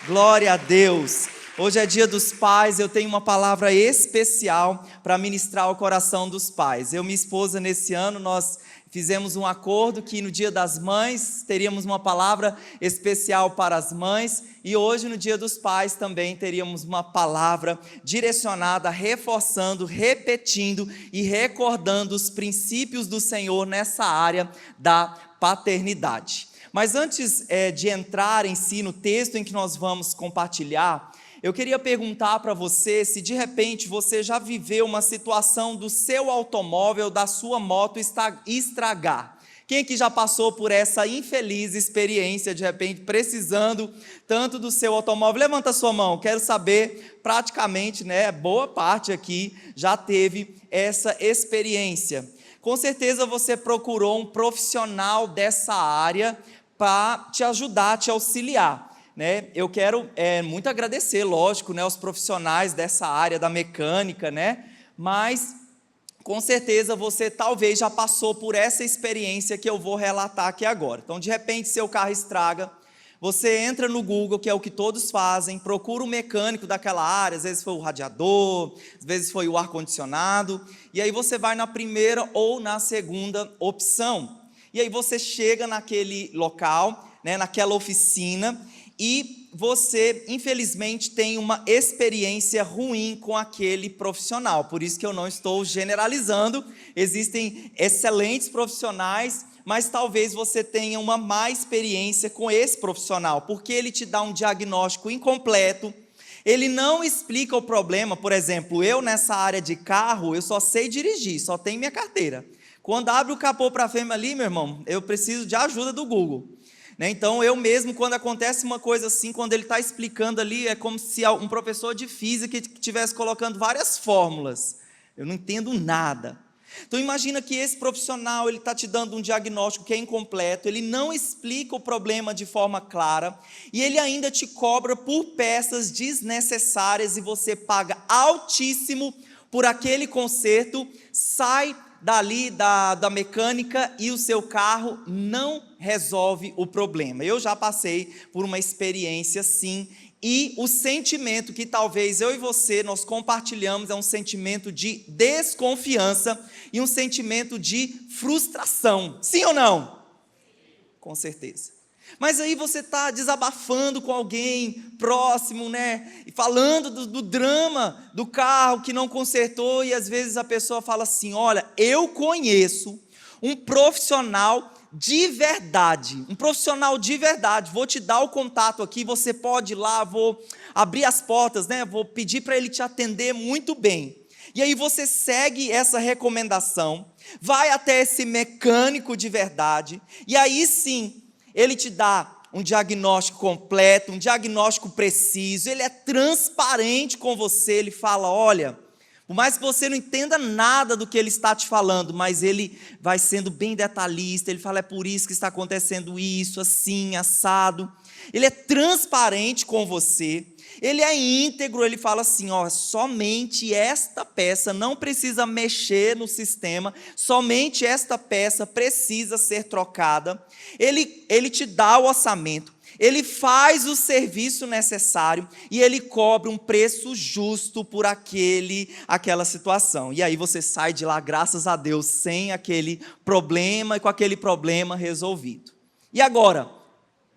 Glória a Deus. Hoje é dia dos pais, eu tenho uma palavra especial para ministrar ao coração dos pais. Eu e minha esposa, nesse ano, nós fizemos um acordo que no dia das mães teríamos uma palavra especial para as mães e hoje no dia dos pais também teríamos uma palavra direcionada, reforçando, repetindo e recordando os princípios do Senhor nessa área da paternidade. Mas antes de entrar em si no texto em que nós vamos compartilhar, eu queria perguntar para você se de repente você já viveu uma situação do seu automóvel, da sua moto estragar. Quem aqui já passou por essa infeliz experiência, de repente precisando tanto do seu automóvel? Levanta a sua mão, quero saber, praticamente, boa parte aqui já teve essa experiência. Com certeza você procurou um profissional dessa área para te ajudar, te auxiliar. Eu quero muito agradecer, lógico, aos profissionais dessa área da mecânica, mas com certeza você talvez já passou por essa experiência que eu vou relatar aqui agora. Então, de repente, seu carro estraga, você entra no Google, que é o que todos fazem, procura o mecânico daquela área, às vezes foi o radiador, às vezes foi o ar-condicionado, e aí você vai na primeira ou na segunda opção. E aí você chega naquele local, naquela oficina, e você, infelizmente, tem uma experiência ruim com aquele profissional. Por isso que eu não estou generalizando, existem excelentes profissionais, mas talvez você tenha uma má experiência com esse profissional, porque ele te dá um diagnóstico incompleto, ele não explica o problema. Por exemplo, eu nessa área de carro, eu só sei dirigir, só tenho minha carteira. Quando abre o capô para fêmea ali, meu irmão, eu preciso de ajuda do Google. Então eu mesmo, quando acontece uma coisa assim, quando ele está explicando ali, é como se um professor de física estivesse colocando várias fórmulas. Eu não entendo nada. Então imagina que esse profissional, ele está te dando um diagnóstico que é incompleto, ele não explica o problema de forma clara, e ele ainda te cobra por peças desnecessárias, e você paga altíssimo por aquele conserto, sai dali da mecânica e o seu carro não resolve o problema. Eu já passei por uma experiência assim, e o sentimento que talvez eu e você nós compartilhamos é um sentimento de desconfiança e um sentimento de frustração. Sim ou não? Com certeza. Mas aí você está desabafando com alguém próximo, e falando do drama do carro que não consertou, e às vezes a pessoa fala assim: olha, eu conheço um profissional de verdade, vou te dar o contato aqui, você pode ir lá, vou abrir as portas, vou pedir para ele te atender muito bem. E aí você segue essa recomendação, vai até esse mecânico de verdade, e aí sim, ele te dá um diagnóstico completo, um diagnóstico preciso, ele é transparente com você, ele fala: olha, por mais que você não entenda nada do que ele está te falando, mas ele vai sendo bem detalhista, ele fala: é por isso que está acontecendo isso, assim, assado. Ele é transparente com você, ele é íntegro, ele fala assim: somente esta peça não precisa mexer no sistema, somente esta peça precisa ser trocada. Ele te dá o orçamento, ele faz o serviço necessário e ele cobra um preço justo por aquela situação. E aí você sai de lá, graças a Deus, sem aquele problema e com aquele problema resolvido. E agora,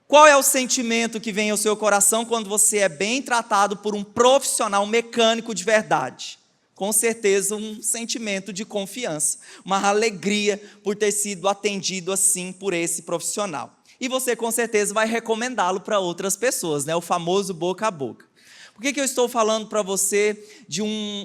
qual é o sentimento que vem ao seu coração quando você é bem tratado por um profissional, um mecânico de verdade? Com certeza um sentimento de confiança, uma alegria por ter sido atendido assim por esse profissional. E você com certeza vai recomendá-lo para outras pessoas, o famoso boca a boca. Por que eu estou falando para você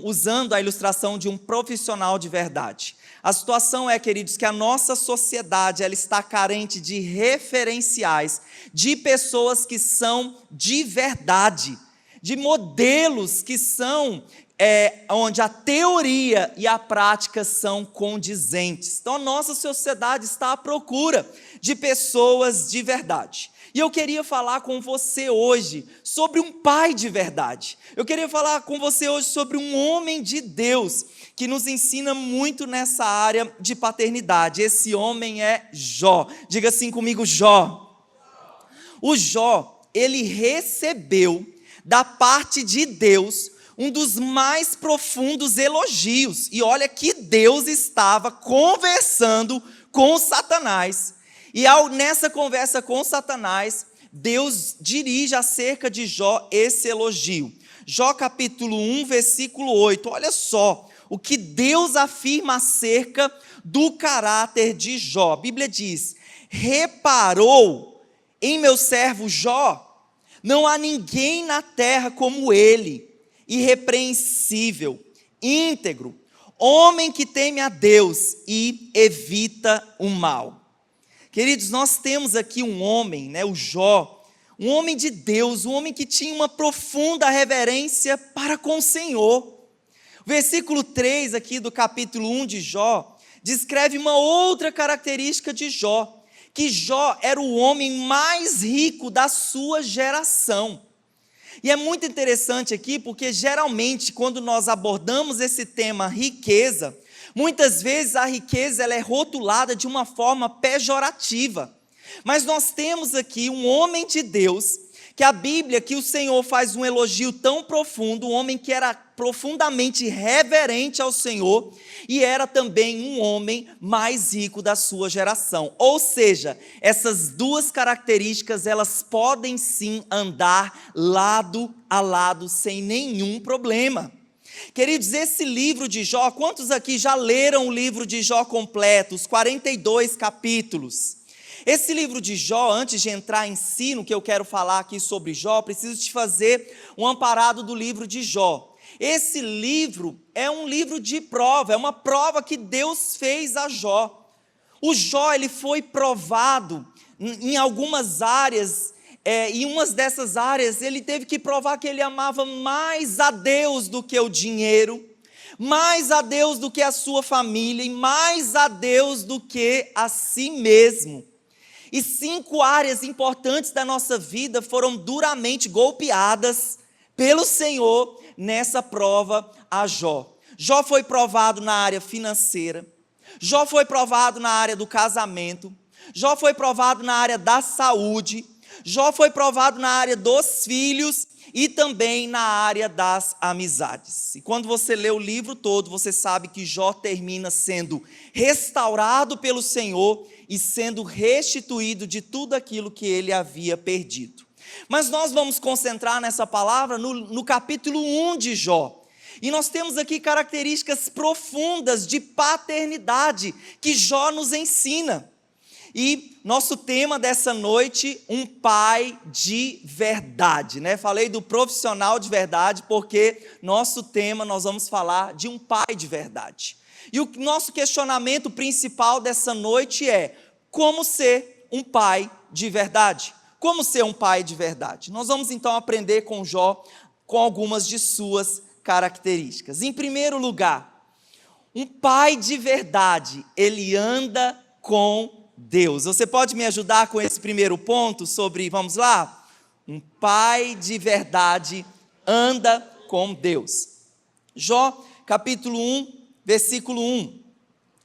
usando a ilustração de um profissional de verdade? A situação é, queridos, que a nossa sociedade ela está carente de referenciais, de pessoas que são de verdade, de modelos que são onde a teoria e a prática são condizentes. Então a nossa sociedade está à procura de pessoas de verdade. E eu queria falar com você hoje sobre um pai de verdade. Eu queria falar com você hoje sobre um homem de Deus que nos ensina muito nessa área de paternidade. Esse homem é Jó. Diga assim comigo: Jó. O Jó, ele recebeu da parte de Deus um dos mais profundos elogios. E olha que Deus estava conversando com Satanás. E nessa conversa com Satanás, Deus dirige acerca de Jó esse elogio. Jó capítulo 1, versículo 8. Olha só o que Deus afirma acerca do caráter de Jó. A Bíblia diz: reparou em meu servo Jó? Não há ninguém na terra como ele, irrepreensível, íntegro, homem que teme a Deus e evita o mal. Queridos, nós temos aqui um homem, o Jó, um homem de Deus, um homem que tinha uma profunda reverência para com o Senhor. O versículo 3 aqui do capítulo 1 de Jó, descreve uma outra característica de Jó, que Jó era o homem mais rico da sua geração. E é muito interessante aqui, porque geralmente quando nós abordamos esse tema riqueza, muitas vezes a riqueza ela é rotulada de uma forma pejorativa. Mas nós temos aqui um homem de Deus, que a Bíblia, que o Senhor faz um elogio tão profundo, um homem que era profundamente reverente ao Senhor, e era também um homem mais rico da sua geração. Ou seja, essas duas características, elas podem sim andar lado a lado, sem nenhum problema. Queridos, esse livro de Jó, quantos aqui já leram o livro de Jó completo, os 42 capítulos? Esse livro de Jó, antes de entrar em si no que eu quero falar aqui sobre Jó, preciso te fazer um amparado do livro de Jó. Esse livro é um livro de prova, é uma prova que Deus fez a Jó. O Jó, ele foi provado em algumas áreas, e uma dessas áreas ele teve que provar que ele amava mais a Deus do que o dinheiro, mais a Deus do que a sua família e mais a Deus do que a si mesmo. E 5 áreas importantes da nossa vida foram duramente golpeadas pelo Senhor nessa prova a Jó. Jó foi provado na área financeira, Jó foi provado na área do casamento, Jó foi provado na área da saúde, Jó foi provado na área dos filhos e também na área das amizades. E quando você lê o livro todo, você sabe que Jó termina sendo restaurado pelo Senhor e sendo restituído de tudo aquilo que ele havia perdido. Mas nós vamos concentrar nessa palavra no capítulo 1 de Jó. E nós temos aqui características profundas de paternidade que Jó nos ensina. E nosso tema dessa noite, um pai de verdade, Falei do profissional de verdade, porque nosso tema, nós vamos falar de um pai de verdade. E o nosso questionamento principal dessa noite é: como ser um pai de verdade? Como ser um pai de verdade? Nós vamos então aprender com Jó, com algumas de suas características. Em primeiro lugar, um pai de verdade, ele anda com Deus. Você pode me ajudar com esse primeiro ponto sobre, vamos lá? Um pai de verdade anda com Deus. Jó, capítulo 1, versículo 1.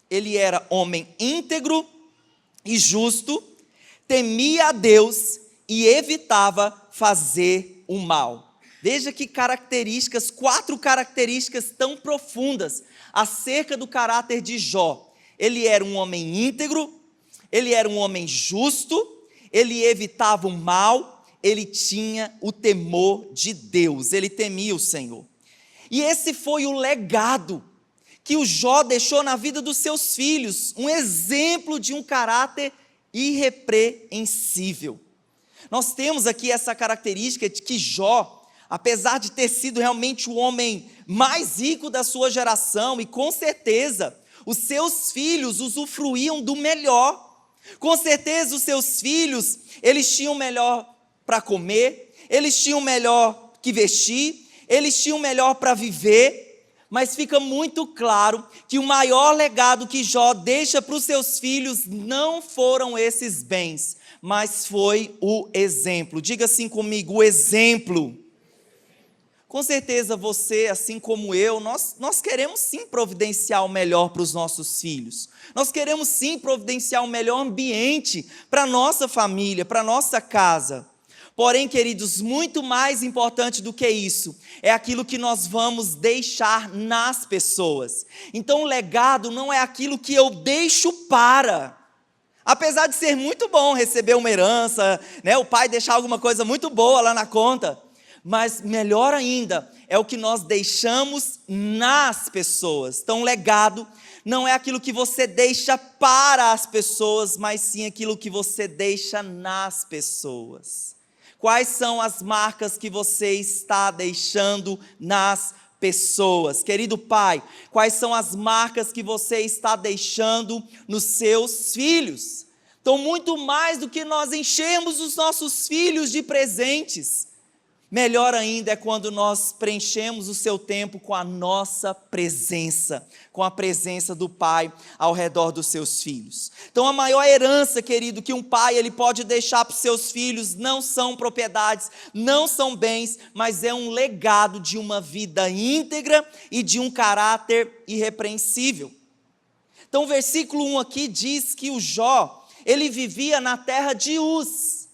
Ele era homem íntegro e justo, temia a Deus e evitava fazer o mal. Veja que características, 4 características tão profundas acerca do caráter de Jó. Ele era um homem íntegro, ele era um homem justo, ele evitava o mal, ele tinha o temor de Deus, ele temia o Senhor. E esse foi o legado que o Jó deixou na vida dos seus filhos, um exemplo de um caráter irrepreensível. Nós temos aqui essa característica de que Jó, apesar de ter sido realmente o homem mais rico da sua geração, e com certeza os seus filhos usufruíam do melhor, com certeza os seus filhos, eles tinham melhor para comer, eles tinham melhor que vestir, eles tinham melhor para viver, mas fica muito claro que o maior legado que Jó deixa para os seus filhos não foram esses bens, mas foi o exemplo. Diga assim comigo, o exemplo. Com certeza você, assim como eu, nós queremos sim providenciar o melhor para os nossos filhos. Nós queremos sim providenciar o melhor ambiente para a nossa família, para a nossa casa. Porém, queridos, muito mais importante do que isso, é aquilo que nós vamos deixar nas pessoas. Então, o legado não é aquilo que eu deixo para. Apesar de ser muito bom receber uma herança, né, o pai deixar alguma coisa muito boa lá na conta, mas melhor ainda é o que nós deixamos nas pessoas. Então, legado não é aquilo que você deixa para as pessoas, mas sim aquilo que você deixa nas pessoas. Quais são as marcas que você está deixando nas pessoas? Querido pai, quais são as marcas que você está deixando nos seus filhos? Então, muito mais do que nós enchermos os nossos filhos de presentes, melhor ainda é quando nós preenchemos o seu tempo com a nossa presença, com a presença do Pai ao redor dos seus filhos. Então, a maior herança, querido, que um pai ele pode deixar para os seus filhos não são propriedades, não são bens, mas é um legado de uma vida íntegra e de um caráter irrepreensível. Então, o versículo 1 aqui diz que o Jó, ele vivia na terra de Uz.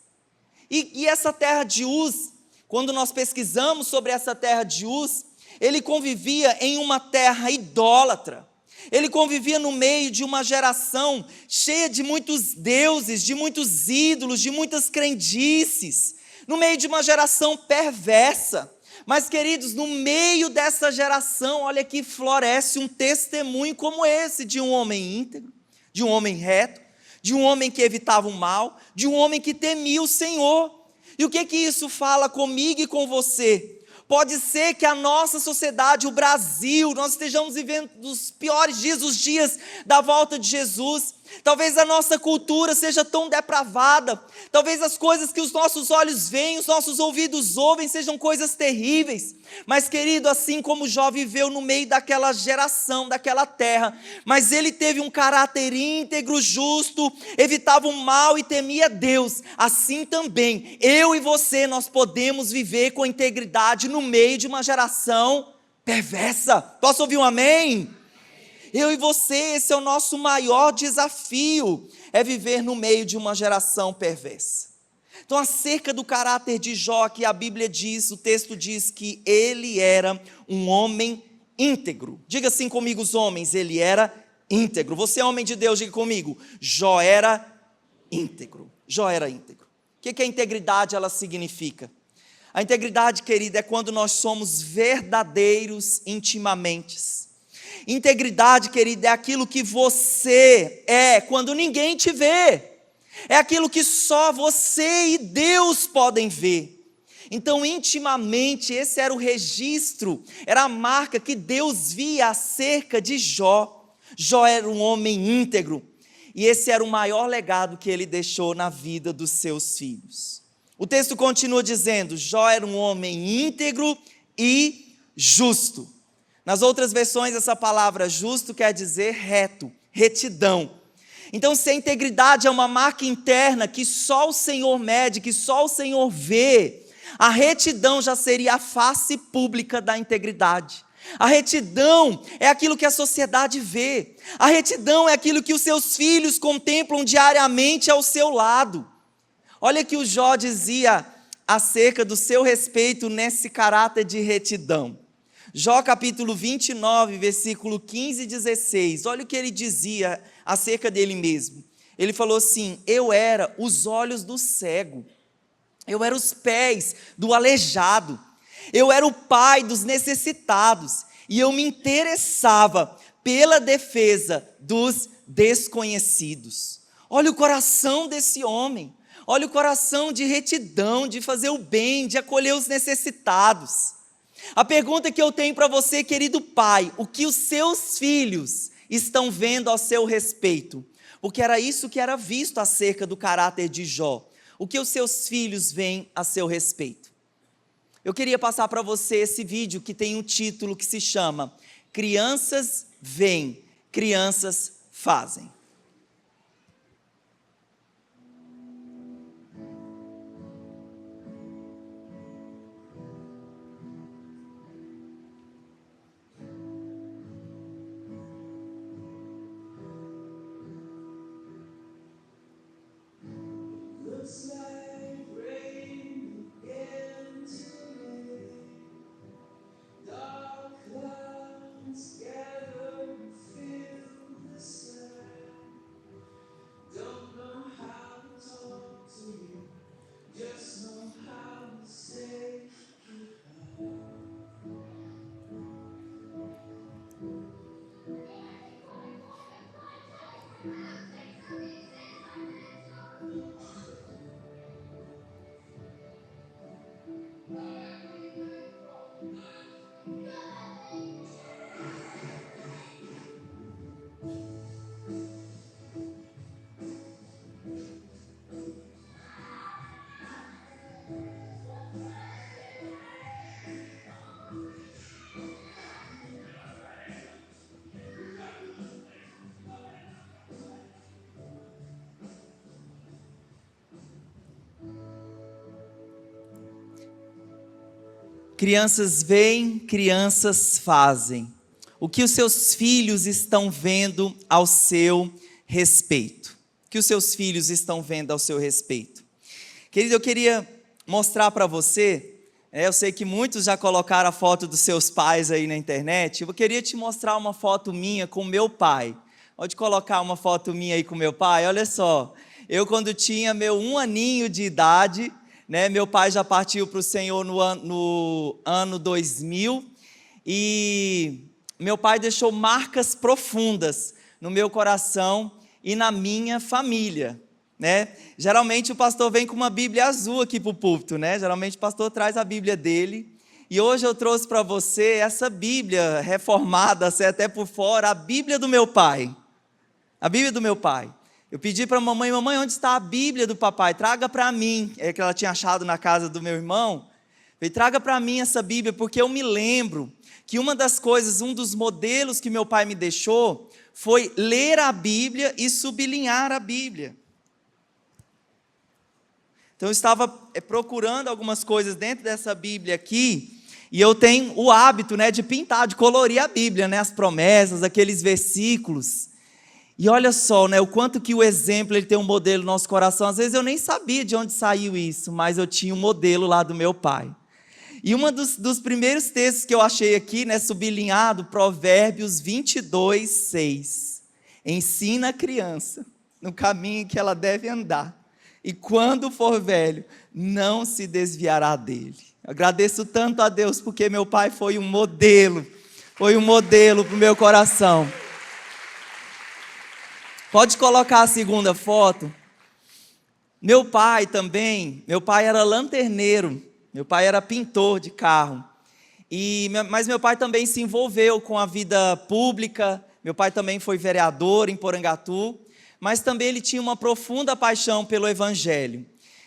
E essa terra de Uz, quando nós pesquisamos sobre essa terra de Uz, ele convivia em uma terra idólatra. Ele convivia no meio de uma geração cheia de muitos deuses, de muitos ídolos, de muitas crendices, no meio de uma geração perversa. Mas, queridos, no meio dessa geração, olha que floresce um testemunho como esse, de um homem íntegro, de um homem reto, de um homem que evitava o mal, de um homem que temia o Senhor. E o que isso fala comigo e com você? Pode ser que a nossa sociedade, o Brasil, nós estejamos vivendo os piores dias, os dias da volta de Jesus. Talvez a nossa cultura seja tão depravada. Talvez as coisas que os nossos olhos veem, os nossos ouvidos ouvem, sejam coisas terríveis. Mas, querido, assim como Jó viveu no meio daquela geração, daquela terra, mas ele teve um caráter íntegro, justo, evitava o mal e temia Deus. Assim também, eu e você, nós podemos viver com integridade no meio de uma geração perversa. Posso ouvir um amém? Eu e você, esse é o nosso maior desafio, é viver no meio de uma geração perversa. Então, acerca do caráter de Jó, que a Bíblia diz, o texto diz que ele era um homem íntegro. Diga assim comigo, os homens, ele era íntegro. Você é homem de Deus, diga comigo, Jó era íntegro. Jó era íntegro. O que a integridade ela significa? A integridade, querida, é quando nós somos verdadeiros intimamente. Integridade, querida, é aquilo que você é quando ninguém te vê. É aquilo que só você e Deus podem ver. Então, intimamente, esse era o registro, era a marca que Deus via acerca de Jó. Jó era um homem íntegro. E esse era o maior legado que ele deixou na vida dos seus filhos. O texto continua dizendo, Jó era um homem íntegro e justo. Nas outras versões, essa palavra justo quer dizer reto, retidão. Então, se a integridade é uma marca interna que só o Senhor mede, que só o Senhor vê, a retidão já seria a face pública da integridade. A retidão é aquilo que a sociedade vê. A retidão é aquilo que os seus filhos contemplam diariamente ao seu lado. Olha que o Jó dizia acerca do seu respeito nesse caráter de retidão. Jó capítulo 29, versículo 15 e 16, olha o que ele dizia acerca dele mesmo. Ele falou assim, eu era os olhos do cego, eu era os pés do aleijado, eu era o pai dos necessitados, e eu me interessava pela defesa dos desconhecidos. Olha o coração desse homem, olha o coração de retidão, de fazer o bem, de acolher os necessitados. A pergunta que eu tenho para você, querido pai, o que os seus filhos estão vendo ao seu respeito? Porque era isso que era visto acerca do caráter de Jó. O que os seus filhos veem a seu respeito? Eu queria passar para você esse vídeo que tem um título que se chama Crianças Veem, Crianças Fazem. Looks like rain Crianças veem, crianças fazem. O que os seus filhos estão vendo ao seu respeito? O que os seus filhos estão vendo ao seu respeito? Querido, eu queria mostrar para você, eu sei que muitos já colocaram a foto dos seus pais aí na internet, eu queria te mostrar uma foto minha com meu pai. Pode colocar uma foto minha aí com meu pai? Olha só, eu quando tinha meu 1 aninho de idade, meu pai já partiu para o Senhor no ano 2000, e meu pai deixou marcas profundas no meu coração e na minha família. Geralmente o pastor vem com uma Bíblia azul aqui para o púlpito, geralmente o pastor traz a Bíblia dele, e hoje eu trouxe para você essa Bíblia reformada, até por fora, a Bíblia do meu pai, a Bíblia do meu pai. Eu pedi para a mamãe, onde está a Bíblia do papai? Traga para mim, que ela tinha achado na casa do meu irmão. Falei, traga para mim essa Bíblia, porque eu me lembro que uma das coisas, um dos modelos que meu pai me deixou, foi ler a Bíblia e sublinhar a Bíblia. Então eu estava procurando algumas coisas dentro dessa Bíblia aqui, e eu tenho o hábito de pintar, de colorir a Bíblia, as promessas, aqueles versículos. E olha só, o quanto que o exemplo ele tem um modelo no nosso coração. Às vezes eu nem sabia de onde saiu isso, mas eu tinha um modelo lá do meu pai. E um dos primeiros textos que eu achei aqui, sublinhado, Provérbios 22, 6. Ensina a criança no caminho que ela deve andar, e quando for velho, não se desviará dele. Eu agradeço tanto a Deus, porque meu pai foi um modelo para o meu coração. Pode colocar a segunda foto. Meu pai era lanterneiro, meu pai era pintor de carro, mas meu pai também se envolveu com a vida pública, meu pai também foi vereador em Porangatu, mas também ele tinha uma profunda paixão pelo Evangelho.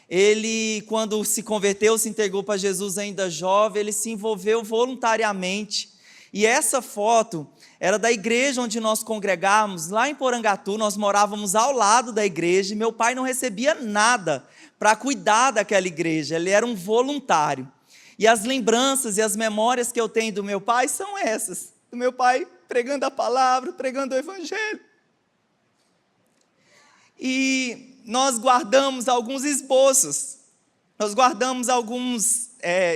Ele, quando se converteu, se entregou para Jesus ainda jovem, ele se envolveu voluntariamente. E essa foto era da igreja onde nós congregávamos, lá em Porangatu. Nós morávamos ao lado da igreja, e meu pai não recebia nada para cuidar daquela igreja, ele era um voluntário. E as lembranças e as memórias que eu tenho do meu pai são essas, do meu pai pregando a palavra, pregando o Evangelho. E nós guardamos alguns esboços,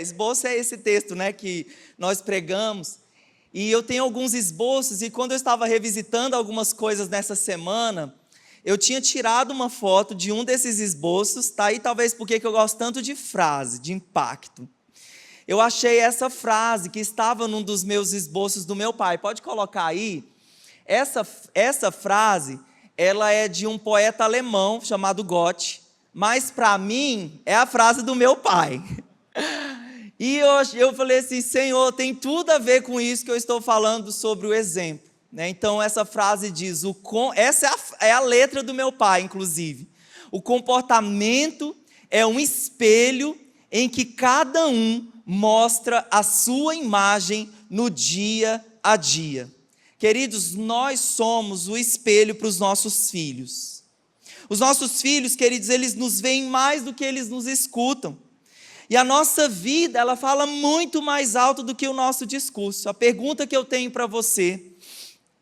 esboço é esse texto que nós pregamos, e eu tenho alguns esboços, e quando eu estava revisitando algumas coisas nessa semana, eu tinha tirado uma foto de um desses esboços, tá aí talvez porque eu gosto tanto de frase, de impacto. Eu achei essa frase que estava num dos meus esboços do meu pai, pode colocar aí. Essa frase, ela é de um poeta alemão chamado Goethe, mas para mim é a frase do meu pai. E eu falei assim, Senhor, tem tudo a ver com isso que eu estou falando sobre o exemplo. Então essa frase diz, essa é a letra do meu pai, inclusive. O comportamento é um espelho em que cada um mostra a sua imagem no dia a dia. Queridos, nós somos o espelho para os nossos filhos. Os nossos filhos, queridos, eles nos veem mais do que eles nos escutam. E a nossa vida, ela fala muito mais alto do que o nosso discurso. A pergunta que eu tenho para você,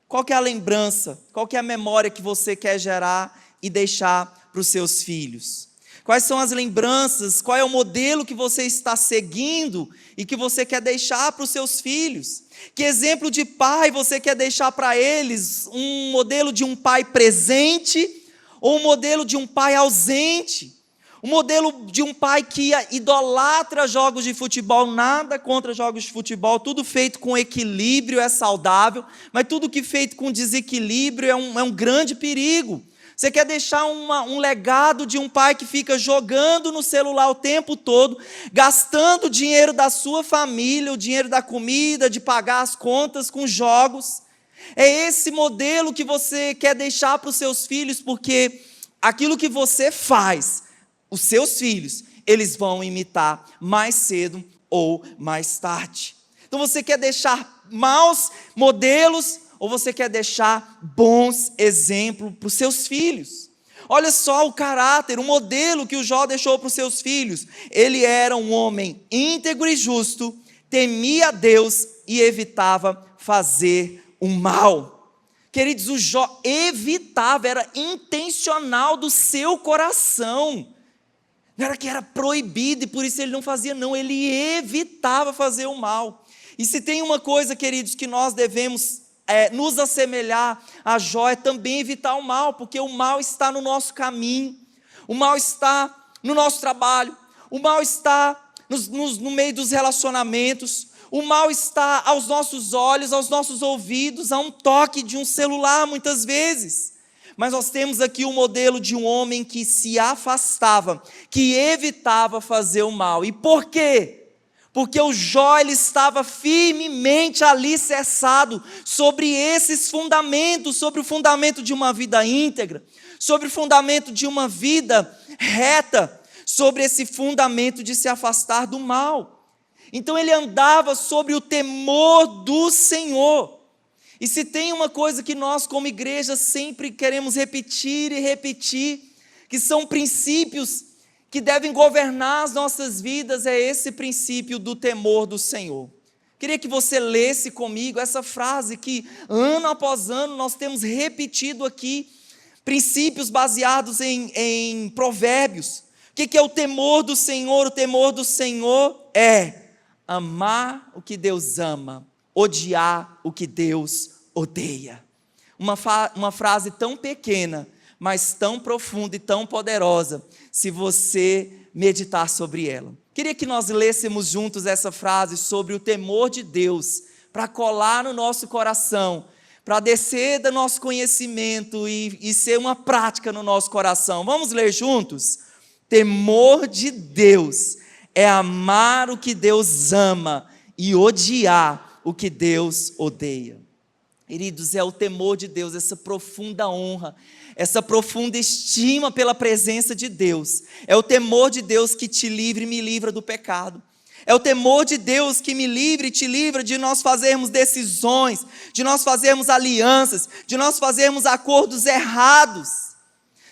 qual que é a lembrança, qual que é a memória que você quer gerar e deixar para os seus filhos? Quais são as lembranças, qual é o modelo que você está seguindo e que você quer deixar para os seus filhos? Que exemplo de pai você quer deixar para eles? Um modelo de um pai presente ou um modelo de um pai ausente? Um modelo de um pai que idolatra jogos de futebol, nada contra jogos de futebol, tudo feito com equilíbrio é saudável, mas tudo que é feito com desequilíbrio é um grande perigo. Você quer deixar um legado de um pai que fica jogando no celular o tempo todo, gastando o dinheiro da sua família, o dinheiro da comida, de pagar as contas com jogos? É esse modelo que você quer deixar para os seus filhos, porque aquilo que você faz, os seus filhos, eles vão imitar mais cedo ou mais tarde. Então você quer deixar maus modelos ou você quer deixar bons exemplos para os seus filhos? Olha só o caráter, o modelo que o Jó deixou para os seus filhos. Ele era um homem íntegro e justo, temia a Deus e evitava fazer o mal. Queridos, o Jó evitava, era intencional do seu coração. Não era que era proibido e por isso ele não fazia, não, ele evitava fazer o mal. E se tem uma coisa, queridos, que nós devemos nos assemelhar a Jó, é também evitar o mal, porque o mal está no nosso caminho, o mal está no nosso trabalho, o mal está no meio dos relacionamentos, o mal está aos nossos olhos, aos nossos ouvidos, a um toque de um celular muitas vezes. Mas nós temos aqui o modelo de um homem que se afastava, que evitava fazer o mal. E por quê? Porque o Jó ele estava firmemente alicerçado sobre esses fundamentos, sobre o fundamento de uma vida íntegra, sobre o fundamento de uma vida reta, sobre esse fundamento de se afastar do mal. Então ele andava sobre o temor do Senhor. E se tem uma coisa que nós como igreja sempre queremos repetir e repetir, que são princípios que devem governar as nossas vidas, é esse princípio do temor do Senhor. Queria que você lesse comigo essa frase que ano após ano nós temos repetido aqui, princípios baseados em provérbios. O que é o temor do Senhor? O temor do Senhor é amar o que Deus ama, odiar o que Deus odeia. Uma frase tão pequena, mas tão profunda e tão poderosa, se você meditar sobre ela. Queria que nós lêssemos juntos essa frase sobre o temor de Deus, para colar no nosso coração, para descer do nosso conhecimento e ser uma prática no nosso coração. Vamos ler juntos? Temor de Deus é amar o que Deus ama e odiar o que Deus odeia. Queridos, é o temor de Deus, essa profunda honra, essa profunda estima pela presença de Deus. É o temor de Deus que te livra e me livra do pecado. É o temor de Deus que me livra e te livra de nós fazermos decisões, de nós fazermos alianças, de nós fazermos acordos errados.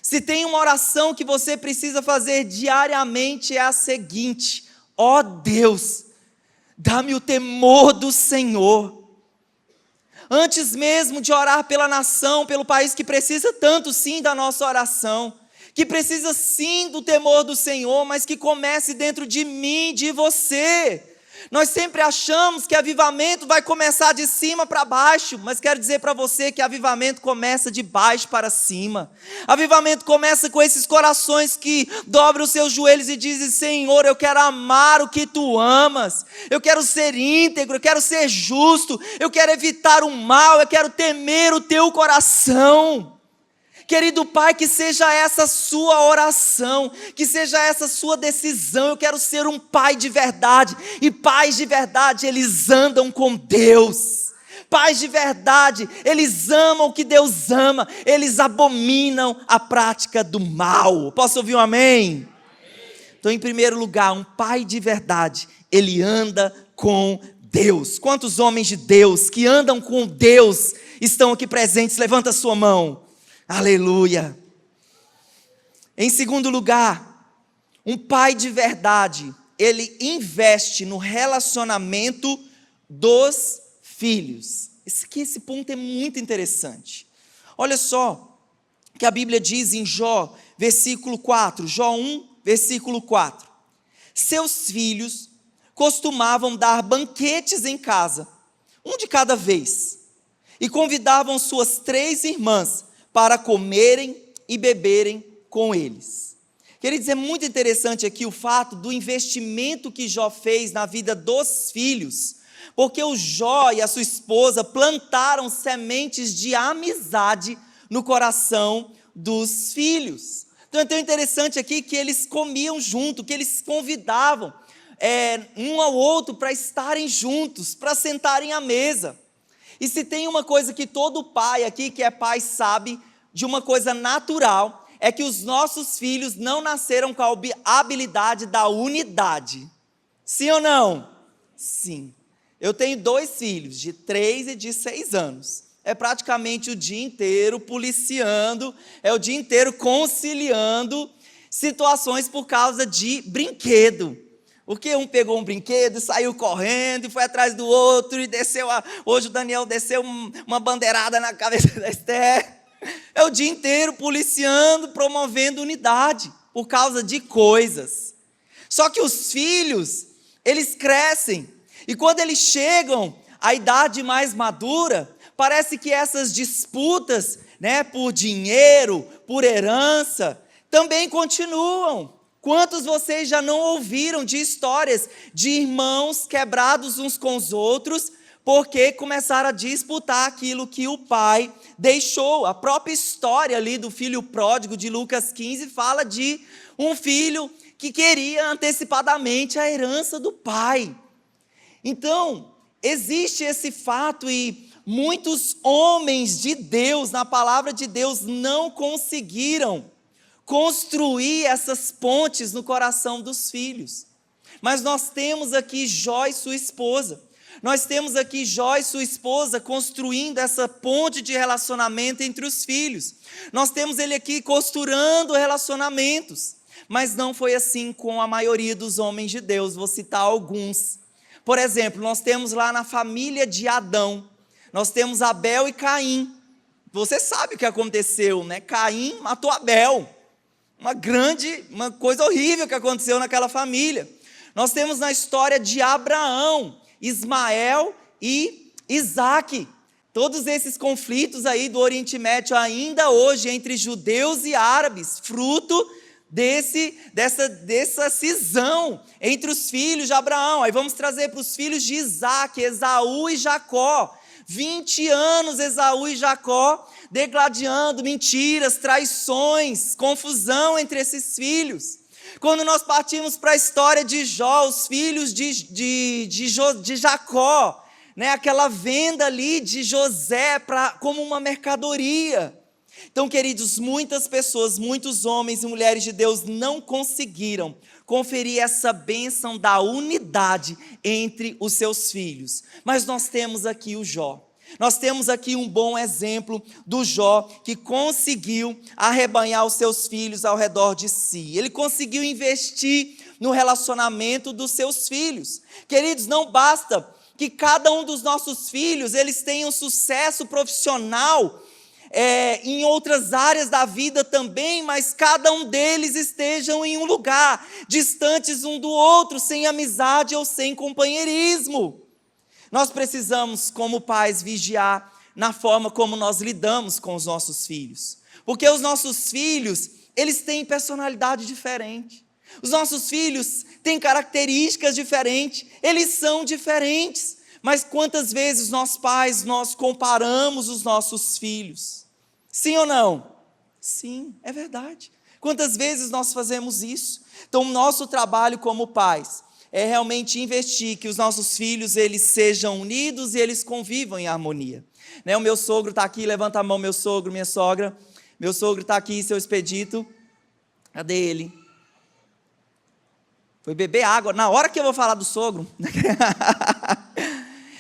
Se tem uma oração que você precisa fazer diariamente, é a seguinte: ó Deus, dá-me o temor do Senhor. Antes mesmo de orar pela nação, pelo país que precisa tanto sim da nossa oração, que precisa sim do temor do Senhor, mas que comece dentro de mim, de você. Nós sempre achamos que avivamento vai começar de cima para baixo, mas quero dizer para você que avivamento começa de baixo para cima. Avivamento começa com esses corações que dobram os seus joelhos e dizem: Senhor, eu quero amar o que Tu amas, eu quero ser íntegro, eu quero ser justo, eu quero evitar o mal, eu quero temer o Teu coração. Querido Pai, que seja essa sua oração, que seja essa sua decisão. Eu quero ser um pai de verdade, e pais de verdade, eles andam com Deus. Pais de verdade, eles amam o que Deus ama, eles abominam a prática do mal. Posso ouvir um amém? Então, em primeiro lugar, um pai de verdade, ele anda com Deus. Quantos homens de Deus que andam com Deus estão aqui presentes? Levanta a sua mão. Aleluia. Em segundo lugar, um pai de verdade, ele investe no relacionamento dos filhos. Esse ponto é muito interessante. Olha só o que a Bíblia diz em Jó, versículo 4, Jó 1, versículo 4. Seus filhos costumavam dar banquetes em casa, um de cada vez, e convidavam suas 3 irmãs para comerem e beberem com eles. Queridos, é muito interessante aqui o fato do investimento que Jó fez na vida dos filhos, porque o Jó e a sua esposa plantaram sementes de amizade no coração dos filhos. Então é tão interessante aqui que eles comiam junto, que eles convidavam um ao outro para estarem juntos, para sentarem à mesa. E se tem uma coisa que todo pai aqui que é pai sabe, de uma coisa natural, é que os nossos filhos não nasceram com a habilidade da unidade. Sim ou não? Sim. Eu tenho 2 filhos, de 3 e de 6 anos. É praticamente o dia inteiro policiando, é o dia inteiro conciliando situações por causa de brinquedo. Porque um pegou um brinquedo e saiu correndo e foi atrás do outro e desceu. Hoje o Daniel desceu uma bandeirada na cabeça da Esther. É o dia inteiro policiando, promovendo unidade por causa de coisas. Só que os filhos, eles crescem. E quando eles chegam à idade mais madura, parece que essas disputas, né, por dinheiro, por herança, também continuam. Quantos vocês já não ouviram de histórias de irmãos quebrados uns com os outros, porque começaram a disputar aquilo que o pai deixou? A própria história ali do filho pródigo de Lucas 15 fala de um filho que queria antecipadamente a herança do pai. Então, existe esse fato e muitos homens de Deus, na palavra de Deus, não conseguiram construir essas pontes no coração dos filhos. Mas nós temos aqui Jó e sua esposa. Nós temos aqui Jó e sua esposa construindo essa ponte de relacionamento entre os filhos. Nós temos ele aqui costurando relacionamentos. Mas não foi assim com a maioria dos homens de Deus. Vou citar alguns. Por exemplo, nós temos lá na família de Adão, nós temos Abel e Caim. Você sabe o que aconteceu, né? Caim matou Abel. Uma coisa horrível que aconteceu naquela família. Nós temos na história de Abraão, Ismael e Isaque. Todos esses conflitos aí do Oriente Médio ainda hoje entre judeus e árabes, fruto dessa cisão entre os filhos de Abraão. Aí vamos trazer para os filhos de Isaque, Esaú e Jacó. 20 anos Esaú e Jacó degladiando mentiras, traições, confusão entre esses filhos. Quando nós partimos para a história de Jó, os filhos de Jacó, né, aquela venda ali de José como uma mercadoria. Então, queridos, muitas pessoas, muitos homens e mulheres de Deus não conseguiram conferir essa bênção da unidade entre os seus filhos. Mas nós temos aqui o Jó. Nós temos aqui um bom exemplo do Jó, que conseguiu arrebanhar os seus filhos ao redor de si. Ele conseguiu investir no relacionamento dos seus filhos. Queridos, não basta que cada um dos nossos filhos, eles tenham sucesso profissional, em outras áreas da vida também, mas cada um deles estejam em um lugar, distantes um do outro, sem amizade ou sem companheirismo. Nós precisamos, como pais, vigiar na forma como nós lidamos com os nossos filhos. Porque os nossos filhos, eles têm personalidade diferente. Os nossos filhos têm características diferentes, eles são diferentes. Mas quantas vezes nós pais, nós comparamos os nossos filhos? Sim ou não? Sim, é verdade. Quantas vezes nós fazemos isso? Então, o nosso trabalho como pais é realmente investir que os nossos filhos, eles sejam unidos e eles convivam em harmonia. Né? O meu sogro está aqui, levanta a mão, meu sogro, minha sogra. Meu sogro está aqui, seu Expedito. Cadê ele? Foi beber água, na hora que eu vou falar do sogro.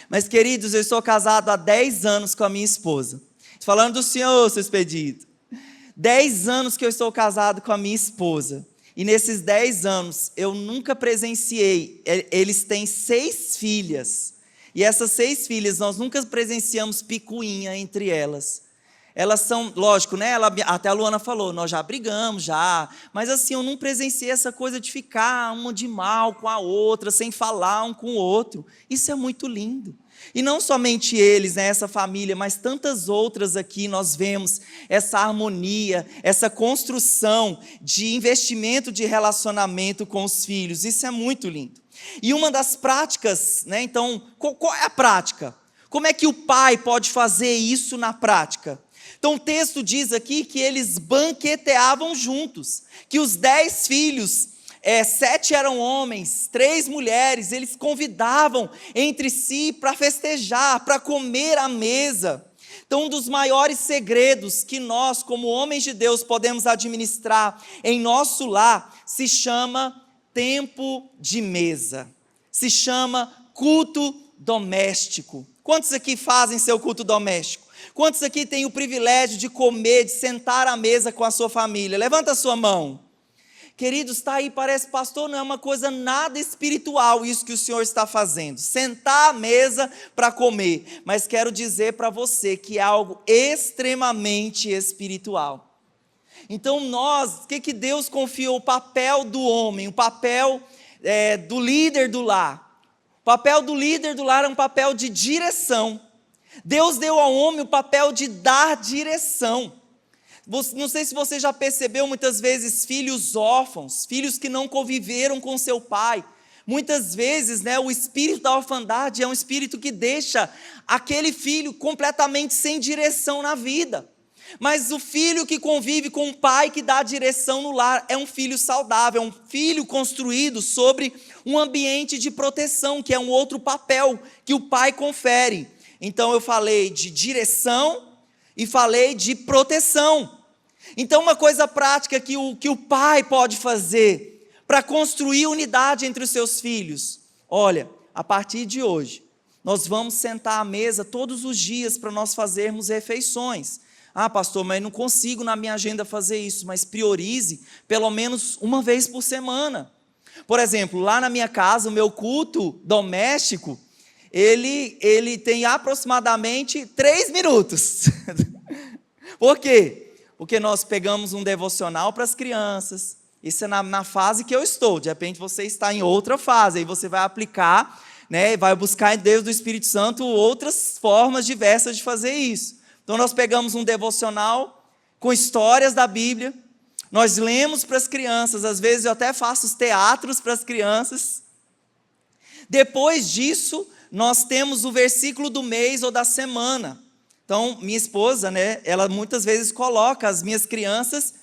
Mas, queridos, eu estou casado há 10 anos com a minha esposa. Falando do senhor, seu Expedito. 10 anos que eu estou casado com a minha esposa. E nesses 10 anos, eu nunca presenciei. Eles têm 6 filhas. E essas 6 filhas, nós nunca presenciamos picuinha entre elas. Elas são, lógico, né? Até a Luana falou, nós já brigamos, já. Mas assim, eu não presenciei essa coisa de ficar uma de mal com a outra, sem falar um com o outro. Isso é muito lindo. E não somente eles, né, essa família, mas tantas outras aqui nós vemos essa harmonia, essa construção de investimento de relacionamento com os filhos. Isso é muito lindo. E uma das práticas, né, então, qual é a prática? Como é que o pai pode fazer isso na prática? Então o texto diz aqui que eles banqueteavam juntos, que os 10 filhos, 7 eram homens, 3 mulheres, eles convidavam entre si para festejar, para comer à mesa. Então um dos maiores segredos que nós, como homens de Deus, podemos administrar em nosso lar, se chama tempo de mesa, se chama culto doméstico. Quantos aqui fazem seu culto doméstico? Quantos aqui têm o privilégio de comer, de sentar à mesa com a sua família? Levanta a sua mão. Queridos, está aí, parece, pastor, não é uma coisa nada espiritual isso que o Senhor está fazendo, sentar à mesa para comer, mas quero dizer para você que é algo extremamente espiritual. Então o que Deus confiou? O papel do homem, o papel do líder do lar. O papel do líder do lar é um papel de direção. Deus deu ao homem o papel de dar direção. Não sei se você já percebeu muitas vezes filhos órfãos, filhos que não conviveram com seu pai. Muitas vezes, o espírito da orfandade é um espírito que deixa aquele filho completamente sem direção na vida. Mas o filho que convive com um pai que dá direção no lar é um filho saudável, é um filho construído sobre um ambiente de proteção, que é um outro papel que o pai confere. Então eu falei de direção e falei de proteção. Então uma coisa prática que o pai pode fazer para construir unidade entre os seus filhos. Olha, a partir de hoje, nós vamos sentar à mesa todos os dias para nós fazermos refeições. Ah, pastor, mas não consigo na minha agenda fazer isso, mas priorize pelo menos uma vez por semana. Por exemplo, lá na minha casa, o meu culto doméstico, ele tem aproximadamente 3 minutos. Por quê? Porque nós pegamos um devocional para as crianças, isso é na fase que eu estou, de repente você está em outra fase, aí você vai aplicar, vai buscar em Deus do Espírito Santo outras formas diversas de fazer isso. Então nós pegamos um devocional com histórias da Bíblia, nós lemos para as crianças, às vezes eu até faço os teatros para as crianças. Depois disso, nós temos o versículo do mês ou da semana. Então, minha esposa, ela muitas vezes coloca as minhas crianças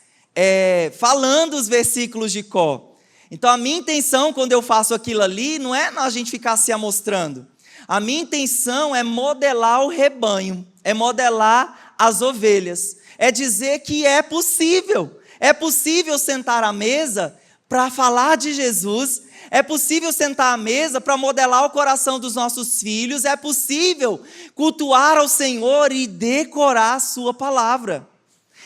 falando os versículos de cor. Então, a minha intenção quando eu faço aquilo ali, não é a gente ficar se amostrando. A minha intenção é modelar o rebanho, é modelar as ovelhas, é dizer que é possível sentar à mesa para falar de Jesus, é possível sentar à mesa para modelar o coração dos nossos filhos, é possível cultuar ao Senhor e decorar a sua palavra.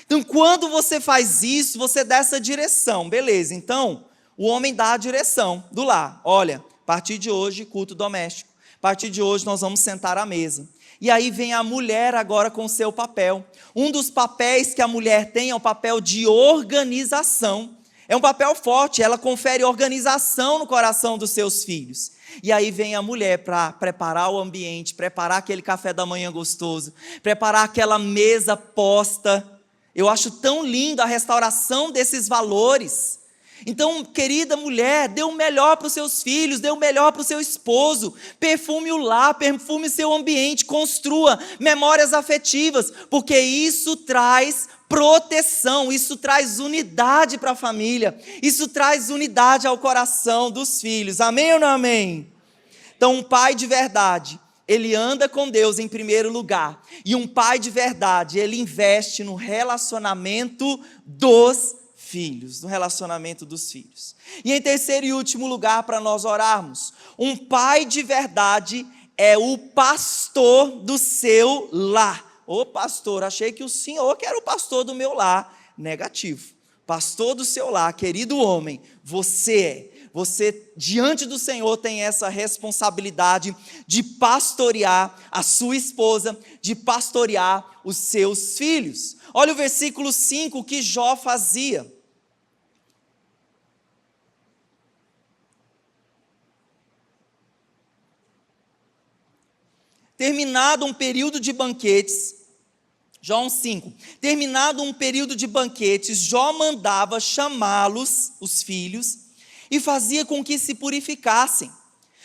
Então, quando você faz isso, você dá essa direção, beleza, então, o homem dá a direção do lar, olha, a partir de hoje, culto doméstico, a partir de hoje nós vamos sentar à mesa. E aí vem a mulher agora com o seu papel. Um dos papéis que a mulher tem é o papel de organização. É um papel forte, ela confere organização no coração dos seus filhos. E aí vem a mulher para preparar o ambiente, preparar aquele café da manhã gostoso, preparar aquela mesa posta. Eu acho tão lindo a restauração desses valores. Então, querida mulher, dê o melhor para os seus filhos, dê o melhor para o seu esposo, perfume o lar, perfume seu ambiente, construa memórias afetivas, porque isso traz proteção, isso traz unidade para a família, isso traz unidade ao coração dos filhos, amém ou não amém? Então, um pai de verdade, ele anda com Deus em primeiro lugar, e um pai de verdade, ele investe no relacionamento dos filhos, no relacionamento dos filhos. E em terceiro e último lugar para nós orarmos, um pai de verdade é o pastor do seu lar. Ô pastor, achei que o senhor que era o pastor do meu lar. Negativo. Pastor do seu lar, querido homem, você diante do Senhor tem essa responsabilidade de pastorear a sua esposa, de pastorear os seus filhos. Olha o versículo 5 que Jó fazia. Terminado um período de banquetes, Jó 1:5, terminado um período de banquetes, Jó mandava chamá-los, os filhos, e fazia com que se purificassem.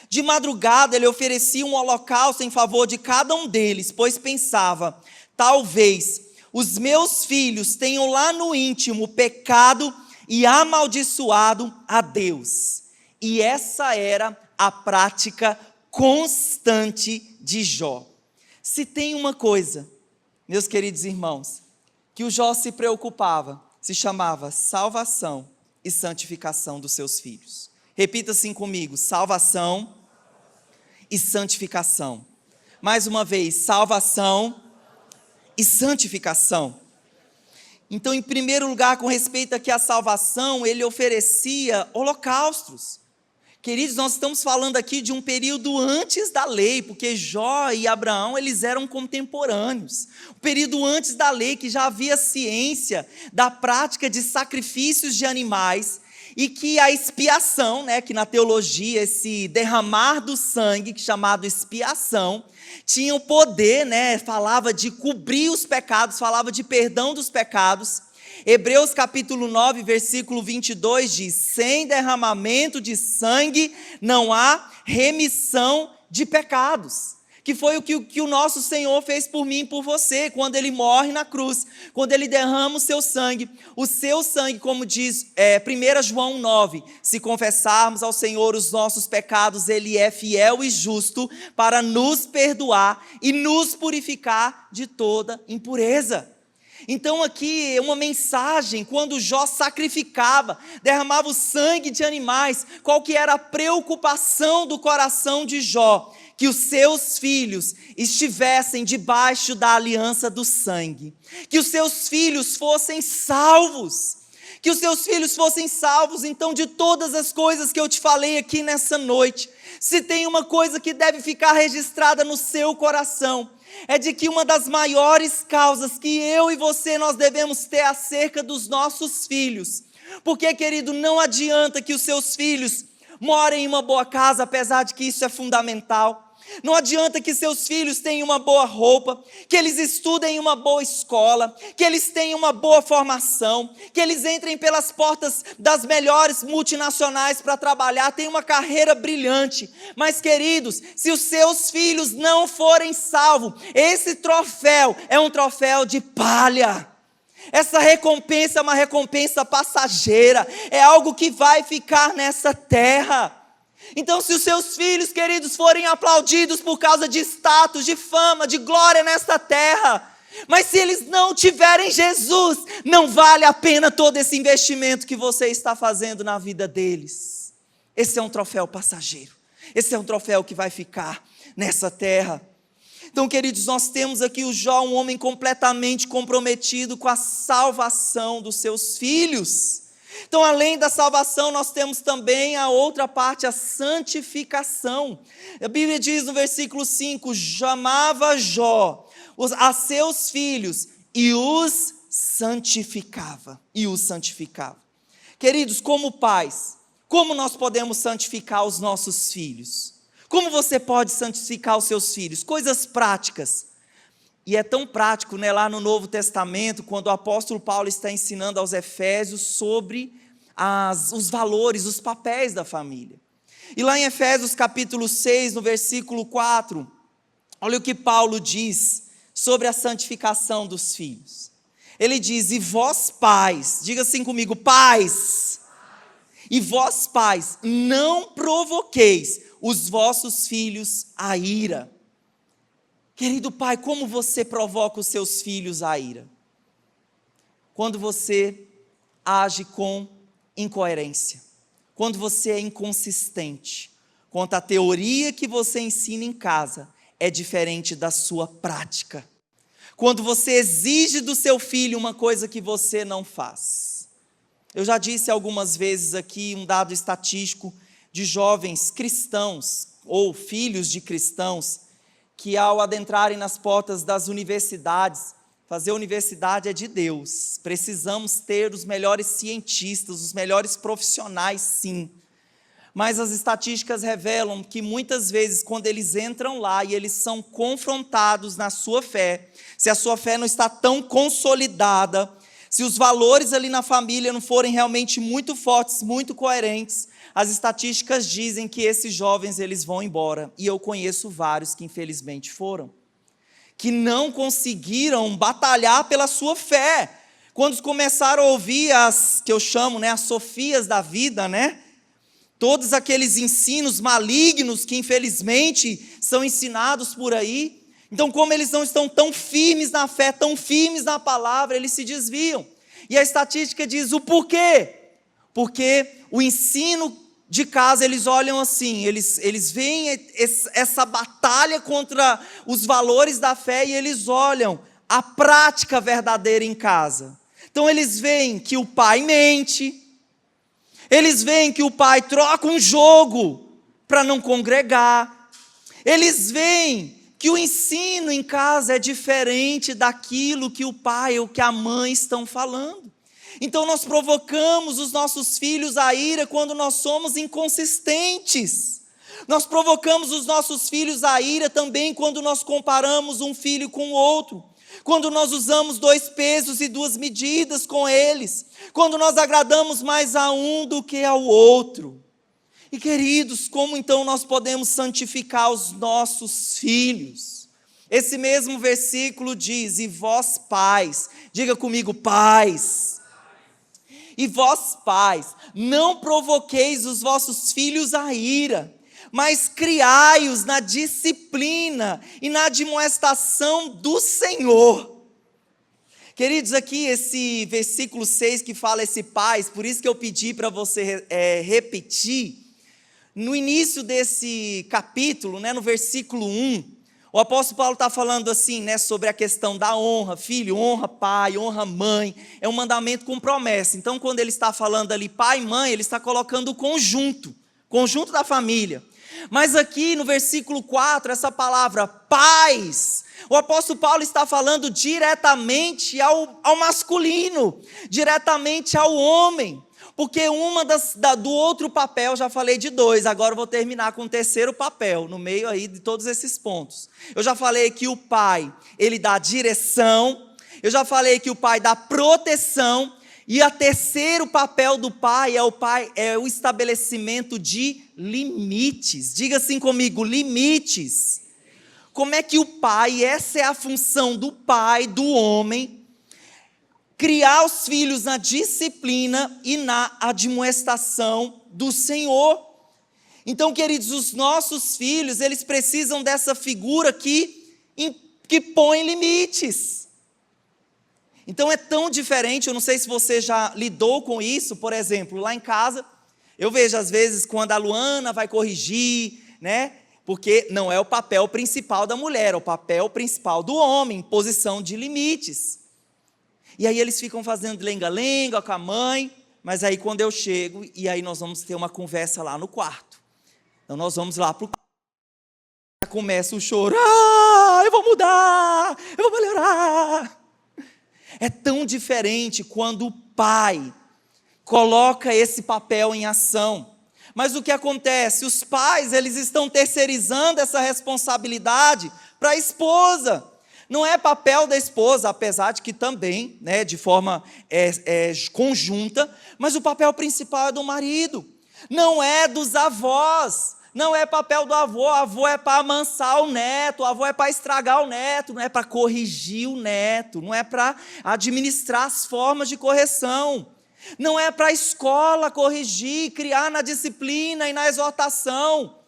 De madrugada ele oferecia um holocausto em favor de cada um deles, pois pensava, talvez os meus filhos tenham lá no íntimo pecado e amaldiçoado a Deus. E essa era a prática constante de Jó. Se tem uma coisa, meus queridos irmãos, que o Jó se preocupava, se chamava salvação e santificação dos seus filhos. Repita assim comigo, salvação e santificação. Mais uma vez, salvação e santificação. Então, em primeiro lugar, com respeito aqui à salvação, ele oferecia holocaustos. Queridos, nós estamos falando aqui de um período antes da lei, porque Jó e Abraão, eles eram contemporâneos. O período antes da lei, que já havia ciência da prática de sacrifícios de animais, e que a expiação, que na teologia, esse derramar do sangue, chamado expiação, tinha o poder, falava de cobrir os pecados, falava de perdão dos pecados. Hebreus capítulo 9, versículo 22 diz: sem derramamento de sangue não há remissão de pecados. Que foi o que o nosso Senhor fez por mim e por você, quando Ele morre na cruz, quando Ele derrama o seu sangue, como diz 1 João 9, se confessarmos ao Senhor os nossos pecados, Ele é fiel e justo para nos perdoar e nos purificar de toda impureza. Então aqui é uma mensagem, quando Jó sacrificava, derramava o sangue de animais, qual que era a preocupação do coração de Jó? Que os seus filhos estivessem debaixo da aliança do sangue, que os seus filhos fossem salvos, então de todas as coisas que eu te falei aqui nessa noite, se tem uma coisa que deve ficar registrada no seu coração, é de que uma das maiores causas que eu e você nós devemos ter acerca dos nossos filhos, porque, querido, não adianta que os seus filhos morem em uma boa casa, apesar de que isso é fundamental. Não adianta que seus filhos tenham uma boa roupa, que eles estudem em uma boa escola, que eles tenham uma boa formação, que eles entrem pelas portas das melhores multinacionais para trabalhar, tenham uma carreira brilhante. Mas, queridos, se os seus filhos não forem salvos, esse troféu é um troféu de palha. Essa recompensa é uma recompensa passageira, é algo que vai ficar nessa terra. Então, se os seus filhos, queridos, forem aplaudidos por causa de status, de fama, de glória nesta terra, mas se eles não tiverem Jesus, não vale a pena todo esse investimento que você está fazendo na vida deles. Esse é um troféu passageiro, esse é um troféu que vai ficar nessa terra. Então, queridos, nós temos aqui o Jó, um homem completamente comprometido com a salvação dos seus filhos. Então, além da salvação, nós temos também a outra parte, a santificação. A Bíblia diz no versículo 5, chamava Jó a seus filhos e os santificava. Queridos, como pais, como nós podemos santificar os nossos filhos? Como você pode santificar os seus filhos? Coisas práticas. E é tão prático, lá no Novo Testamento, quando o apóstolo Paulo está ensinando aos Efésios sobre os valores, os papéis da família. E lá em Efésios capítulo 6, no versículo 4, olha o que Paulo diz sobre a santificação dos filhos. Ele diz: e vós pais, diga assim comigo, pais, e vós pais, não provoqueis os vossos filhos à ira. Querido pai, como você provoca os seus filhos à ira? Quando você age com incoerência, quando você é inconsistente, quando a teoria que você ensina em casa é diferente da sua prática, quando você exige do seu filho uma coisa que você não faz. Eu já disse algumas vezes aqui um dado estatístico de jovens cristãos ou filhos de cristãos que ao adentrarem nas portas das universidades, fazer universidade é de Deus, precisamos ter os melhores cientistas, os melhores profissionais, sim, mas as estatísticas revelam que muitas vezes quando eles entram lá e eles são confrontados na sua fé, se a sua fé não está tão consolidada, se os valores ali na família não forem realmente muito fortes, muito coerentes, as estatísticas dizem que esses jovens eles vão embora, e eu conheço vários que infelizmente foram, que não conseguiram batalhar pela sua fé, quando começaram a ouvir as, que eu chamo, as sofias da vida, todos aqueles ensinos malignos que infelizmente são ensinados por aí, então como eles não estão tão firmes na fé, tão firmes na palavra, eles se desviam, e a estatística diz o porquê, porque o ensino de casa, eles olham assim, eles veem essa batalha contra os valores da fé e eles olham a prática verdadeira em casa. Então eles veem que o pai mente, eles veem que o pai troca um jogo para não congregar, eles veem que o ensino em casa é diferente daquilo que o pai ou que a mãe estão falando. Então nós provocamos os nossos filhos à ira quando nós somos inconsistentes. Nós provocamos os nossos filhos à ira também quando nós comparamos um filho com o outro. Quando nós usamos 2 pesos e 2 medidas com eles. Quando nós agradamos mais a um do que ao outro. E queridos, como então nós podemos santificar os nossos filhos? Esse mesmo versículo diz: e vós pais, diga comigo, pais. E vós pais, não provoqueis os vossos filhos à ira, mas criai-os na disciplina e na admoestação do Senhor. Queridos, aqui esse versículo 6 que fala esse pais, por isso que eu pedi para você repetir. No início desse capítulo, no versículo 1, o apóstolo Paulo está falando assim, sobre a questão da honra. Filho, honra pai, honra mãe, é um mandamento com promessa. Então quando ele está falando ali pai e mãe, ele está colocando o conjunto da família. Mas aqui no versículo 4, essa palavra pais, o apóstolo Paulo está falando diretamente ao masculino, diretamente ao homem. Porque do outro papel, já falei de 2, agora eu vou terminar com o terceiro papel, no meio aí de todos esses pontos. Eu já falei que o pai, ele dá direção, eu já falei que o pai dá proteção, e o terceiro papel do pai é o estabelecimento de limites. Diga assim comigo, limites. Como é que o pai, essa é a função do pai, do homem, criar os filhos na disciplina e na admoestação do Senhor. Então, queridos, os nossos filhos, eles precisam dessa figura que põe limites. Então é tão diferente, eu não sei se você já lidou com isso, por exemplo, lá em casa, eu vejo às vezes quando a Luana vai corrigir, porque não é o papel principal da mulher, é o papel principal do homem, posição de limites. E aí eles ficam fazendo lenga-lenga com a mãe, mas aí quando eu chego, e aí nós vamos ter uma conversa lá no quarto. Então nós vamos lá para o quarto, começa o choro, eu vou mudar, eu vou melhorar. É tão diferente quando o pai coloca esse papel em ação. Mas o que acontece? Os pais, eles estão terceirizando essa responsabilidade para a esposa. Não é papel da esposa, apesar de que também, de forma conjunta, mas o papel principal é do marido. Não é dos avós, não é papel do avô. O avô é para amansar o neto, o avô é para estragar o neto, não é para corrigir o neto, não é para administrar as formas de correção. Não é para a escola corrigir, criar na disciplina e na exortação.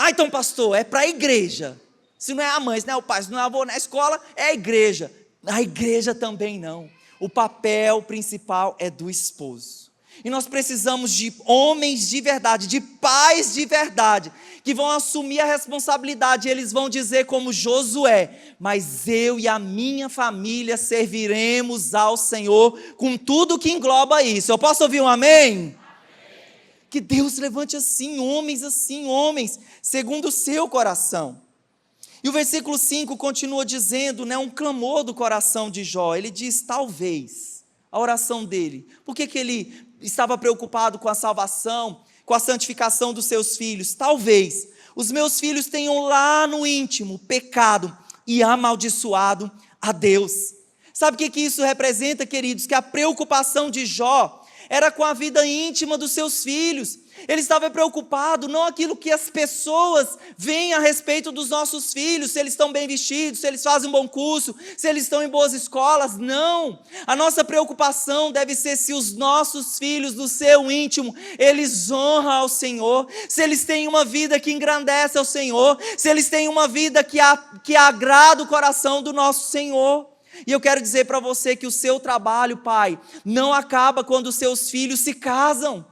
Então pastor, é para a igreja. Se não é a mãe, se não é o pai, se não é o avô, na escola, é a igreja. A igreja também não. O papel principal é do esposo. E nós precisamos de homens de verdade, de pais de verdade, que vão assumir a responsabilidade. E eles vão dizer como Josué: mas eu e a minha família serviremos ao Senhor com tudo que engloba isso. Eu posso ouvir um amém? Que Deus levante assim, homens, segundo o seu coração. E o versículo 5 continua dizendo, um clamor do coração de Jó. Ele diz, talvez, a oração dele. Por que ele estava preocupado com a salvação, com a santificação dos seus filhos? Talvez os meus filhos tenham lá no íntimo pecado e amaldiçoado a Deus. Sabe o que isso representa, queridos? Que a preocupação de Jó era com a vida íntima dos seus filhos. Ele estava preocupado, não aquilo que as pessoas veem a respeito dos nossos filhos, se eles estão bem vestidos, se eles fazem um bom curso, se eles estão em boas escolas, não. A nossa preocupação deve ser se os nossos filhos do seu íntimo, eles honram ao Senhor, se eles têm uma vida que engrandece ao Senhor, se eles têm uma vida que agrada o coração do nosso Senhor. E eu quero dizer para você que o seu trabalho, pai, não acaba quando os seus filhos se casam.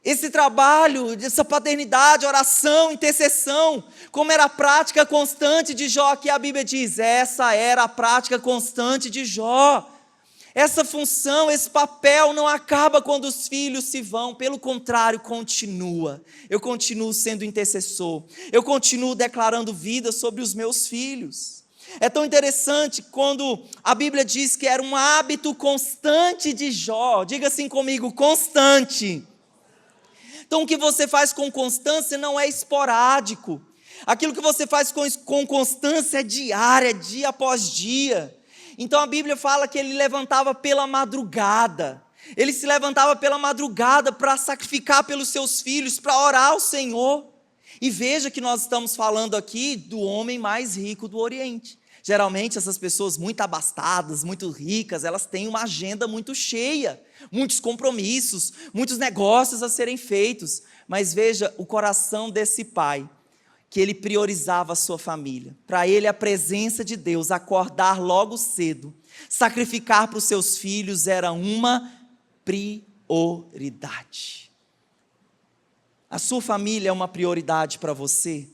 Esse trabalho, essa paternidade, oração, intercessão, como era a prática constante de Jó, que a Bíblia diz, essa era a prática constante de Jó. Essa função, esse papel não acaba quando os filhos se vão, pelo contrário, continua. Eu continuo sendo intercessor, eu continuo declarando vida sobre os meus filhos. É tão interessante quando a Bíblia diz que era um hábito constante de Jó. Diga assim comigo, constante. Então o que você faz com constância não é esporádico. Aquilo que você faz com constância é diária, dia após dia. Então a Bíblia fala que ele levantava pela madrugada. Ele se levantava pela madrugada para sacrificar pelos seus filhos, para orar ao Senhor. E veja que nós estamos falando aqui do homem mais rico do Oriente. Geralmente essas pessoas muito abastadas, muito ricas, elas têm uma agenda muito cheia, muitos compromissos, muitos negócios a serem feitos. Mas veja o coração desse pai, que ele priorizava a sua família. Para ele a presença de Deus, acordar logo cedo, sacrificar para os seus filhos era uma prioridade. A sua família é uma prioridade para você?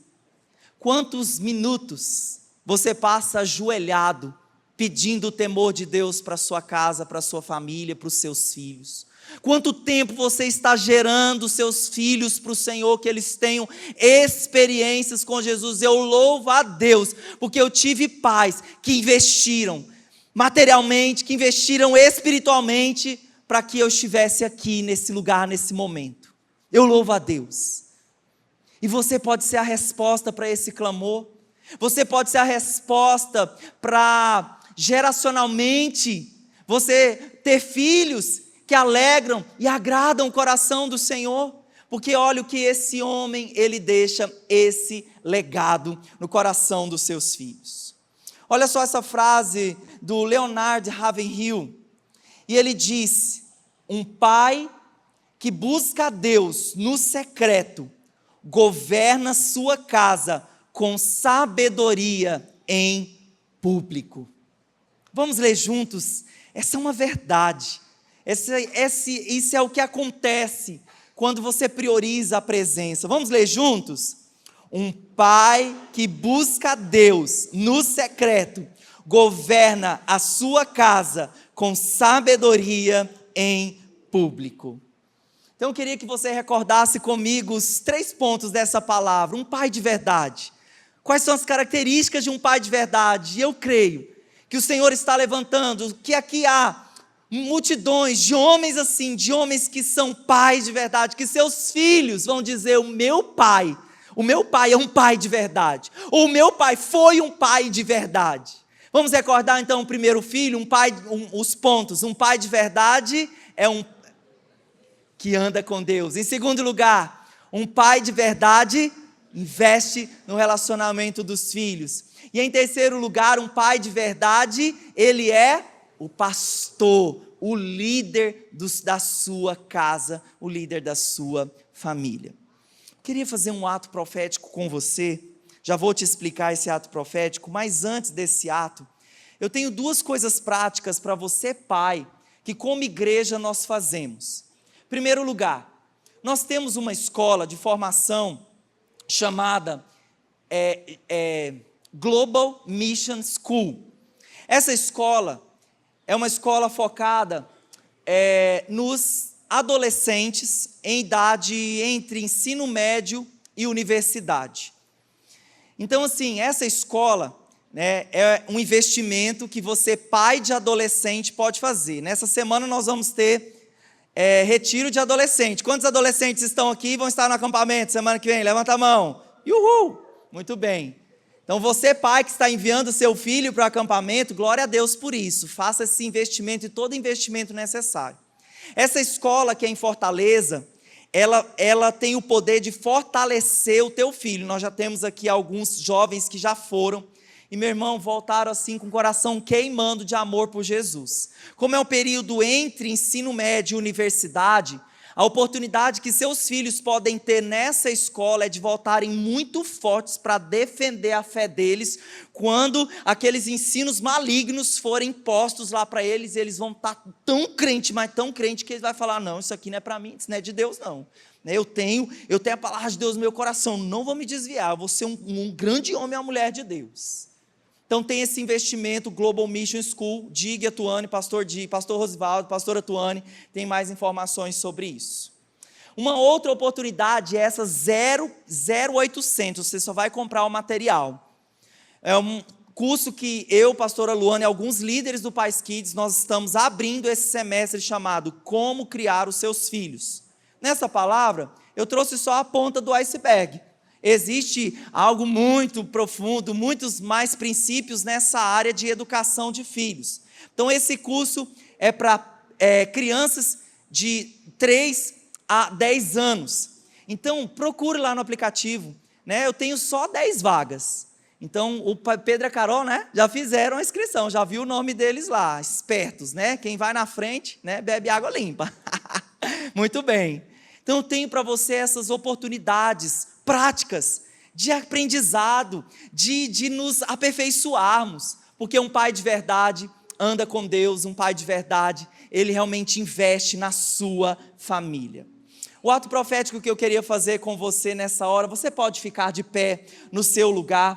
Quantos minutos você passa ajoelhado, pedindo o temor de Deus para a sua casa, para a sua família, para os seus filhos? Quanto tempo você está gerando seus filhos para o Senhor, que eles tenham experiências com Jesus? Eu louvo a Deus, porque eu tive pais que investiram materialmente, que investiram espiritualmente, para que eu estivesse aqui nesse lugar, nesse momento. Eu louvo a Deus. E você pode ser a resposta para esse clamor. Você pode ser a resposta para, geracionalmente, você ter filhos que alegram e agradam o coração do Senhor. Porque olha o que esse homem, ele deixa esse legado no coração dos seus filhos. Olha só essa frase do Leonard Ravenhill. E ele diz: um pai que busca a Deus no secreto, governa sua casa com sabedoria em público. Vamos ler juntos? Essa é uma verdade. Isso é o que acontece quando você prioriza a presença. Vamos ler juntos? Um pai que busca a Deus no secreto, governa a sua casa com sabedoria em público. Então eu queria que você recordasse comigo os 3 pontos dessa palavra. Um pai de verdade. Quais são as características de um pai de verdade? E eu creio que o Senhor está levantando, que aqui há multidões de homens assim, de homens que são pais de verdade, que seus filhos vão dizer: o meu pai é um pai de verdade, ou o meu pai foi um pai de verdade. Vamos recordar então o primeiro filho, os pontos. Um pai de verdade é um que anda com Deus. Em segundo lugar, um pai de verdade investe no relacionamento dos filhos. E em terceiro lugar, um pai de verdade, ele é o pastor, o líder da sua casa, o líder da sua família. Queria fazer um ato profético com você. Já vou te explicar esse ato profético, mas antes desse ato, eu tenho 2 coisas práticas para você, pai, que como igreja nós fazemos. Em primeiro lugar, nós temos uma escola de formação chamada Global Mission School. Essa escola é uma escola focada nos adolescentes em idade entre ensino médio e universidade. Então, assim, essa escola, né, é um investimento que você, pai de adolescente, pode fazer. Nessa semana nós vamos ter retiro de adolescente. Quantos adolescentes estão aqui e vão estar no acampamento semana que vem? Levanta a mão. Uhul! Muito bem. Então você, pai, que está enviando seu filho para o acampamento, glória a Deus por isso. Faça esse investimento e todo investimento necessário. Essa escola que é em Fortaleza, ela tem o poder de fortalecer o teu filho. Nós já temos aqui alguns jovens que já foram. E, meu irmão, voltaram assim com o coração queimando de amor por Jesus. Como é um período entre ensino médio e universidade, a oportunidade que seus filhos podem ter nessa escola é de voltarem muito fortes para defender a fé deles, quando aqueles ensinos malignos forem postos lá para eles, e eles vão estar tão crente, mas tão crente, que eles vão falar: não, isso aqui não é para mim, isso não é de Deus não. Eu tenho a palavra de Deus no meu coração, não vou me desviar, eu vou ser um grande homem ou mulher de Deus. Então tem esse investimento, Global Mission School, Dig Atuane, pastor Rosivaldo, pastora Atuane, tem mais informações sobre isso. Uma outra oportunidade é essa 0800, você só vai comprar o material. É um curso que eu, pastora Luana e alguns líderes do Pais Kids, nós estamos abrindo esse semestre chamado Como Criar os Seus Filhos. Nessa palavra, eu trouxe só a ponta do iceberg. Existe algo muito profundo, muitos mais princípios nessa área de educação de filhos. Então esse curso é para crianças de 3 a 10 anos. Então procure lá no aplicativo, né? Eu tenho só 10 vagas. Então o Pedro e a Carol, né, já fizeram a inscrição, já viu o nome deles lá, espertos, né? Quem vai na frente, né, bebe água limpa. Muito bem. Então eu tenho para você essas oportunidades práticas de aprendizado, de nos aperfeiçoarmos, porque um pai de verdade anda com Deus, um pai de verdade, ele realmente investe na sua família. O ato profético que eu queria fazer com você nessa hora, você pode ficar de pé no seu lugar.